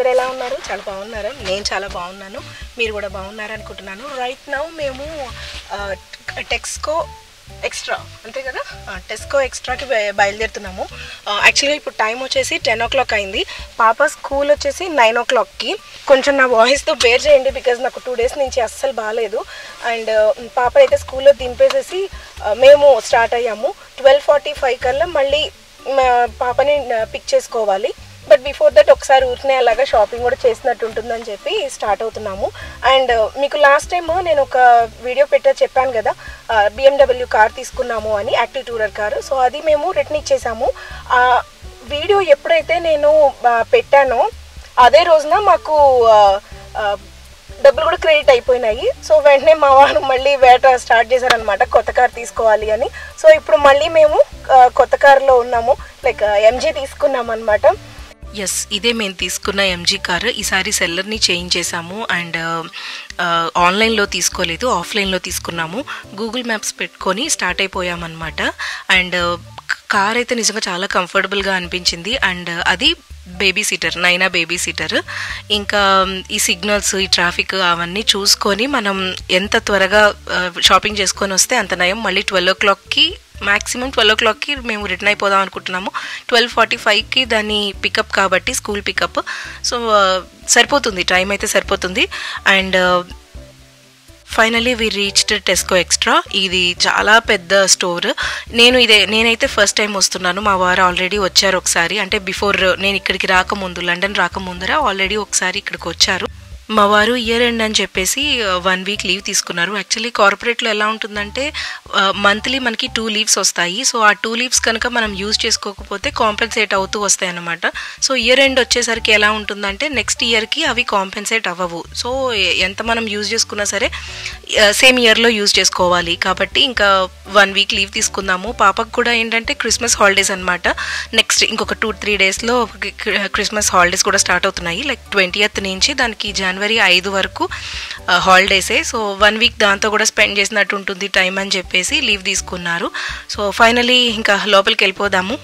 అందరూ ఎలా ఉన్నారు? చాలా బాగున్నారా? నేను చాలా బాగున్నాను, మీరు కూడా బాగున్నారనుకుంటున్నాను. రైట్ నౌ మేము టెస్కో ఎక్స్ట్రా అంతే కదా, టెస్కో ఎక్స్ట్రాకి బయలుదేరుతున్నాము. యాక్చువల్గా ఇప్పుడు టైం వచ్చేసి 10 o'clock అయింది. పాప స్కూల్ వచ్చేసి 9 o'clockకి. కొంచెం నా వాయిస్తో బేర్ చేయండి, బికాజ్ నాకు 2 days నుంచి అస్సలు బాగాలేదు. అండ్ పాప అయితే స్కూల్లో దింపేసేసి మేము స్టార్ట్ అయ్యాము. 12:45 కల్లా మళ్ళీ పాపని పిక్ చేసుకోవాలి. బట్ బిఫోర్ దట్ ఒకసారి ఊరినే అలాగా షాపింగ్ కూడా చేసినట్టు ఉంటుందని చెప్పి స్టార్ట్ అవుతున్నాము. అండ్ మీకు లాస్ట్ టైం నేను ఒక వీడియో చెప్పాను కదా, BMW కార్ తీసుకున్నాము అని, యాక్టివ్ టూరర్ కారు. సో అది మేము రిటర్న్ ఇచ్చేసాము. ఆ వీడియో ఎప్పుడైతే నేను పెట్టానో అదే రోజున మాకు డబ్బులు కూడా క్రెడిట్ అయిపోయినాయి. సో వెంటనే మా వారు మళ్ళీ వేట స్టార్ట్ చేశారనమాట, కొత్త కార్ తీసుకోవాలి అని. సో ఇప్పుడు మళ్ళీ మేము కొత్త కారులో ఉన్నాము, లైక్ MG తీసుకున్నాం అనమాట. ఎస్, ఇదే మేము తీసుకున్న MG కార్. ఈసారి సెల్లర్ని చేంజ్ చేసాము అండ్ ఆన్లైన్లో తీసుకోలేదు, ఆఫ్లైన్లో తీసుకున్నాము. గూగుల్ మ్యాప్స్ పెట్టుకొని స్టార్ట్ అయిపోయామన్నమాట. అండ్ కార్ అయితే నిజంగా చాలా కంఫర్టబుల్గా అనిపించింది. అండ్ అది బేబీ సీటర్, నైనా బేబీ సీటర్. ఇంకా ఈ సిగ్నల్స్, ఈ ట్రాఫిక్ అవన్నీ చూసుకొని మనం ఎంత త్వరగా షాపింగ్ చేసుకొని వస్తే అంత నయం. మళ్ళీ 12 o'clockకి, మ్యాక్సిమం 12 o'clockకి మేము రిటర్న్ అయిపోదాం అనుకుంటున్నాము. 12:45కి దాన్ని పికప్ కాబట్టి, స్కూల్ పికప్. సో సరిపోతుంది, టైం అయితే సరిపోతుంది. And finally we reached Tesco extra. ఇది చాలా పెద్ద స్టోర్. నేనైతే ఫస్ట్ టైం వస్తున్నాను. మా వారు ఆల్రెడీ వచ్చారు ఒకసారి, అంటే బిఫోర్ నేను ఇక్కడికి రాకముందు, లండన్ రాకముందర ఆల్రెడీ ఒకసారి ఇక్కడికి వచ్చారు. మా వారు ఇయర్ ఎండ్ అని చెప్పేసి 1 week లీవ్ తీసుకున్నారు. యాక్చువల్లీ కార్పొరేట్లో ఎలా ఉంటుందంటే మంత్లీ మనకి 2 leaves వస్తాయి. సో ఆ 2 leaves కనుక మనం యూజ్ చేసుకోకపోతే కాంపెన్సేట్ అవుతూ వస్తాయి అన్నమాట. సో ఇయర్ ఎండ్ వచ్చేసరికి ఎలా ఉంటుందంటే నెక్స్ట్ ఇయర్కి అవి కాంపెన్సేట్ అవ్వవు. సో ఎంత మనం యూజ్ చేసుకున్నా సరే సేమ్ ఇయర్లో యూజ్ చేసుకోవాలి. కాబట్టి ఇంకా 1 week లీవ్ తీసుకుందాము. పాపకు కూడా ఏంటంటే క్రిస్మస్ హాలిడేస్ అనమాట. నెక్స్ట్ ఇంకొక 2-3 daysలో క్రిస్మస్ హాలిడేస్ కూడా స్టార్ట్ అవుతున్నాయి. లైక్ 20th నుంచి దానికి January 5 వరకు హాలిడేసే. సో 1 week దాంతో కూడా స్పెండ్ చేసినట్టు ఉంటుంది టైం అని చెప్పేసి లీవ్ తీసుకున్నారు. సో ఫైనలీ ఇంకా లోపలికి వెళ్ళిపోదాము.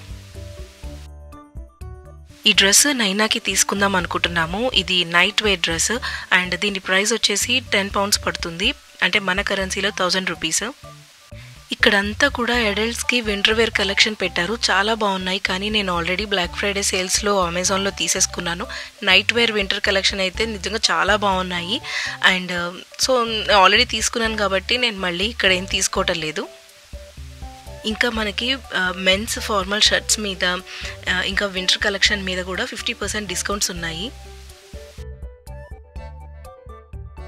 ఈ డ్రెస్ నైనాకి తీసుకుందాం అనుకుంటున్నాము. ఇది నైట్ వేర్ డ్రెస్ అండ్ దీని ప్రైస్ వచ్చేసి 10 pounds పడుతుంది, అంటే మన కరెన్సీలో 1000 rupees. ఇక్కడంతా కూడా అడల్ట్స్కి వింటర్ వేర్ కలెక్షన్ పెట్టారు, చాలా బాగున్నాయి. కానీ నేను ఆల్రెడీ బ్లాక్ ఫ్రైడే సేల్స్లో అమెజాన్లో తీసేసుకున్నాను. నైట్ వేర్ వింటర్ కలెక్షన్ అయితే నిజంగా చాలా బాగున్నాయి. అండ్ సో ఆల్రెడీ తీసుకున్నాను కాబట్టి నేను మళ్ళీ ఇక్కడ ఏం తీసుకోవటం లేదు. ఇంకా మనకి మెన్స్ ఫార్మల్ షర్ట్స్ మీద, ఇంకా వింటర్ కలెక్షన్ మీద కూడా 50% డిస్కౌంట్స్ ఉన్నాయి.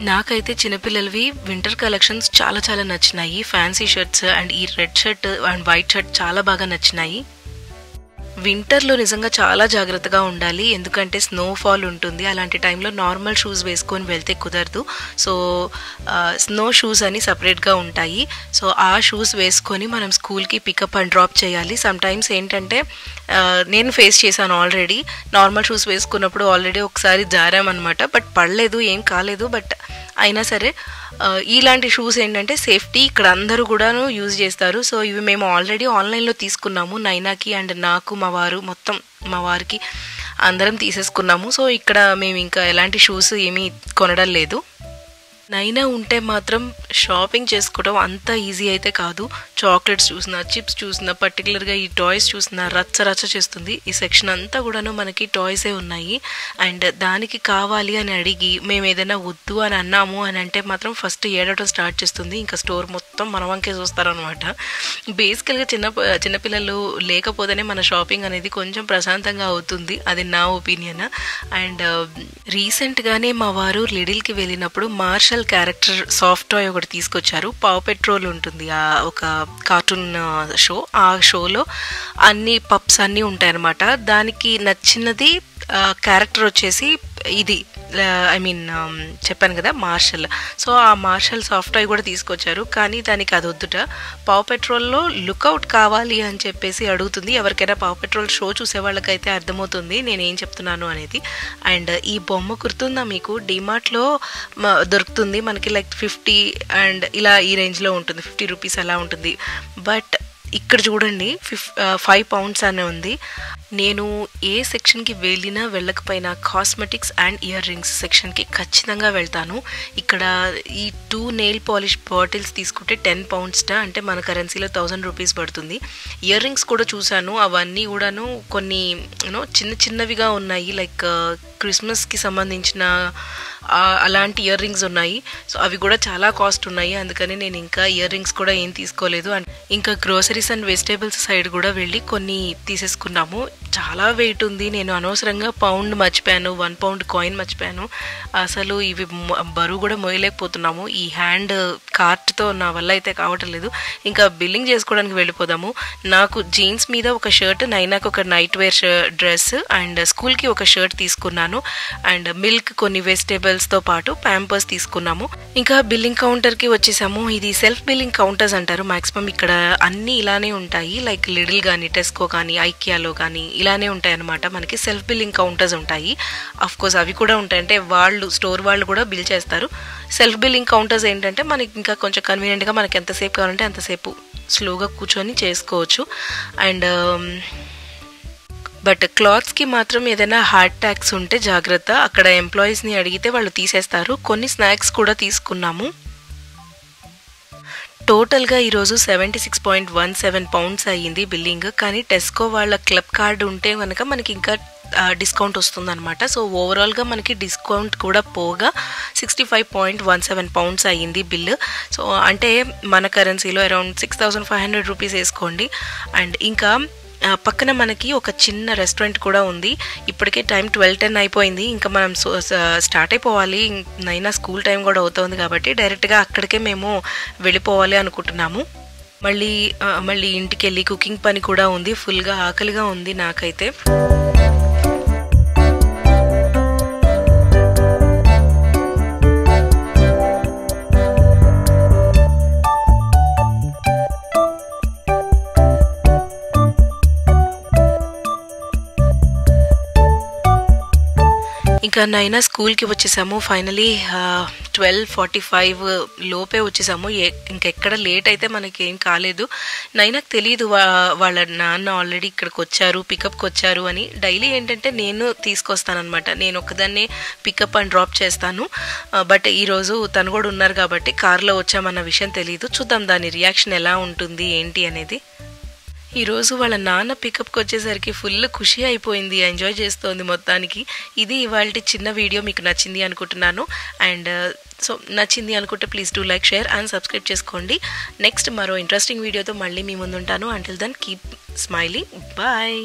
నాకైతే చిన్నపిల్లలవి వింటర్ కలెక్షన్స్ చాలా చాలా నచ్చినాయి. ఫ్యాన్సీ షర్ట్స్ అండ్ ఈ red shirt and white shirt చాలా బాగా నచ్చినాయి. వింటర్లో నిజంగా చాలా జాగ్రత్తగా ఉండాలి, ఎందుకంటే స్నోఫాల్ ఉంటుంది. అలాంటి టైంలో నార్మల్ షూస్ వేసుకొని వెళ్తే కుదరదు. సో స్నో షూస్ అని సపరేట్గా ఉంటాయి. సో ఆ షూస్ వేసుకొని మనం స్కూల్కి పికప్ అండ్ డ్రాప్ చేయాలి. సమ్టైమ్స్ ఏంటంటే నేను ఫేస్ చేశాను ఆల్రెడీ. నార్మల్ షూస్ వేసుకున్నప్పుడు ఆల్రెడీ ఒకసారి జారామన్నమాట, బట్ పడలేదు, ఏం కాలేదు. బట్ అయినా సరే ఇలాంటి షూస్ ఏంటంటే సేఫ్టీ, ఇక్కడ అందరూ కూడాను యూజ్ చేస్తారు. సో ఇవి మేము ఆల్రెడీ ఆన్లైన్లో తీసుకున్నాము, నైనాకి అండ్ నాకు, మా వారు, మొత్తం మా వారికి అందరం తీసేసుకున్నాము. సో ఇక్కడ మేము ఇంకా ఎలాంటి షూస్ ఏమీ కొనడం లేదు. నైనా ఉంటే మాత్రం షాపింగ్ చేసుకోవడం అంత ఈజీ అయితే కాదు. చాక్లెట్స్ చూసినా, చిప్స్ చూసినా, పర్టికులర్గా ఈ టాయ్స్ చూసినా రచ్చ చేస్తుంది. ఈ సెక్షన్ అంతా కూడాను మనకి టాయ్సే ఉన్నాయి. అండ్ దానికి కావాలి అని అడిగి మేము ఏదైనా వద్దు అని అన్నాము అని అంటే మాత్రం ఫస్ట్ ఏడవడం స్టార్ట్ చేస్తుంది. ఇంకా స్టోర్ మొత్తం మన వంకే చూస్తారనమాట. బేసికల్గా చిన్నపిల్లలు లేకపోతేనే మన షాపింగ్ అనేది కొంచెం ప్రశాంతంగా అవుతుంది, అది నా ఒపీనియన్. అండ్ రీసెంట్గానే మా వారు లిడిల్కి వెళ్ళినప్పుడు మార్షల్ క్యారెక్టర్ సాఫ్ట్ టాయ్ ఒకటి తీసుకొచ్చారు. పావ్ పెట్రోల్ ఉంటుంది, ఒక కార్టూన్ షో. ఆ షోలో అన్ని పప్స్ అన్నీ ఉంటాయన్నమాట. దానికి నచ్చినది క్యారెక్టర్ వచ్చేసి ఇది, ఐ మీన్ చెప్పాను కదా మార్షల్. సో ఆ మార్షల్ సాఫ్ట్ టాయ్ కూడా తీసుకొచ్చారు. కానీ దానికి అది వద్దుట, పావ్ పెట్రోల్లో లుక్అవుట్ కావాలి అని చెప్పేసి అడుగుతుంది. ఎవరికైనా పావ్ పెట్రోల్ షో చూసే వాళ్ళకైతే అర్థమవుతుంది నేనేం చెప్తున్నాను అనేది. అండ్ ఈ బొమ్మ గుర్తుందా మీకు? డిమార్ట్లో దొరుకుతుంది మనకి, లైక్ 50 అండ్ ఇలా ఈ రేంజ్లో ఉంటుంది, 50 rupees అలా ఉంటుంది. బట్ ఇక్కడ చూడండి 5 pounds అనే ఉంది. నేను ఏ సెక్షన్కి వెళ్ళకపోయినా కాస్మెటిక్స్ అండ్ ఇయర్ రింగ్స్ సెక్షన్కి ఖచ్చితంగా వెళ్తాను. ఇక్కడ ఈ 2 నెయిల్ పాలిష్ బాటిల్స్ తీసుకుంటే 10 pounds అంటే మన కరెన్సీలో 1000 రూపీస్ పడుతుంది. ఇయర్ రింగ్స్ కూడా చూశాను, అవన్నీ కూడాను కొన్ని చిన్నవిగా ఉన్నాయి, లైక్ క్రిస్మస్కి సంబంధించిన అలాంటి ఇయర్ రింగ్స్ ఉన్నాయి. సో అవి కూడా చాలా కాస్ట్ ఉన్నాయి, అందుకని నేను ఇంకా ఇయర్ రింగ్స్ కూడా ఏం తీసుకోలేదు. అండ్ ఇంకా గ్రోసరీస్ అండ్ వెజిటేబుల్స్ సైడ్ కూడా వెళ్ళి కొన్ని తీసేసుకున్నాము. చాలా వెయిట్ ఉంది, నేను అనవసరంగా పౌండ్ మర్చిపోయాను, 1 pound కాయిన్ మర్చిపోయాను. అసలు ఇవి బరువు కూడా మోయలేకపోతున్నాము. ఈ హ్యాండ్ కార్ట్తో నా వల్ల అయితే కావటం లేదు. ఇంకా బిల్లింగ్ చేసుకోవడానికి వెళ్ళిపోదాము. నాకు జీన్స్ మీద ఒక షర్ట్, నైనాకు ఒక నైట్ వేర్ డ్రెస్ అండ్ స్కూల్కి ఒక షర్ట్ తీసుకున్నాను. అండ్ మిల్క్, కొన్ని వెజిటేబుల్స్తో పాటు ప్యాంపర్స్ తీసుకున్నాము. ఇంకా బిల్లింగ్ కౌంటర్కి వచ్చేసాము. ఇది సెల్ఫ్ బిల్లింగ్ కౌంటర్స్ అంటారు. మ్యాక్సిమం ఇక్కడ అన్నీ ఇలానే ఉంటాయి, లైక్ లిడిల్ కానీ, టెస్కో కానీ, ఐకియాలో కానీ ఇలానే ఉంటాయి అన్నమాట. మనకి సెల్ఫ్ బిల్లింగ్ కౌంటర్స్ ఉంటాయి. అఫ్ కోర్స్ అవి కూడా ఉంటాయి, అంటే స్టోర్ వాళ్ళు కూడా బిల్ చేస్తారు. సెల్ఫ్ బిల్లింగ్ కౌంటర్స్ ఏంటంటే మనకి ఇంకా కొంచెం కన్వీనియంట్గా మనకి ఎంతసేపు కావాలంటే అంతసేపు స్లోగా కూర్చొని చేసుకోవచ్చు. అండ్ బట్ క్లాత్స్కి మాత్రం ఏదైనా హార్డ్ ట్యాక్స్ ఉంటే జాగ్రత్త, అక్కడ ఎంప్లాయీస్ని అడిగితే వాళ్ళు తీసేస్తారు. కొన్ని స్నాక్స్ కూడా తీసుకున్నాము. టోటల్గా ఈరోజు 76.17 pounds అయ్యింది బిల్లింగ్. కానీ టెస్కో వాళ్ళ క్లబ్ కార్డు ఉంటే కనుక మనకి ఇంకా డిస్కౌంట్ వస్తుందన్నమాట. సో ఓవరాల్గా మనకి డిస్కౌంట్ కూడా పోగా 65.17 pounds అయ్యింది బిల్లు. సో అంటే మన కరెన్సీలో అరౌండ్ 6500 రూపీస్ వేసుకోండి. అండ్ ఇంకా పక్కన మనకి ఒక చిన్న రెస్టారెంట్ కూడా ఉంది. ఇప్పటికే టైం 12:10 అయిపోయింది, ఇంకా మనం స్టార్ట్ అయిపోవాలి. నైనా స్కూల్ టైం కూడా అవుతుంది కాబట్టి డైరెక్ట్గా అక్కడికే మేము వెళ్ళిపోవాలి అనుకుంటున్నాము. మళ్ళీ ఇంటికి వెళ్ళి కుకింగ్ పని కూడా ఉంది. ఫుల్గా ఆకలిగా ఉంది నాకైతే. ఇంకా నైనా స్కూల్కి వచ్చేసాము. ఫైనలీ 12:45 లోపే వచ్చేసాము. ఇంకెక్కడ లేట్ అయితే మనకేం కాలేదు. నైనాకు తెలియదు వాళ్ళ నాన్న ఆల్రెడీ ఇక్కడికి వచ్చారు, పికప్కి వచ్చారు అని. డైలీ ఏంటంటే నేను తీసుకొస్తానమాట, నేను ఒక్కదాన్నే పికప్ అండ్ డ్రాప్ చేస్తాను. బట్ ఈరోజు తను కూడా ఉన్నారు కాబట్టి కార్లో వచ్చామన్న విషయం తెలియదు. చూద్దాం దాని రియాక్షన్ ఎలా ఉంటుంది ఏంటి అనేది. ఈరోజు వాళ్ళ నాన్న పికప్కి వచ్చేసరికి ఫుల్ ఖుషి అయిపోయింది, ఎంజాయ్ చేస్తోంది మొత్తానికి. ఇది ఇవాళ చిన్న వీడియో మీకు నచ్చింది అనుకుంటున్నాను. అండ్ సో నచ్చింది అనుకుంటే please do like, share and subscribe చేసుకోండి. నెక్స్ట్ మరో ఇంట్రెస్టింగ్ వీడియోతో మళ్ళీ మీ ముందుంటాను. Until then keep smiling. Bye.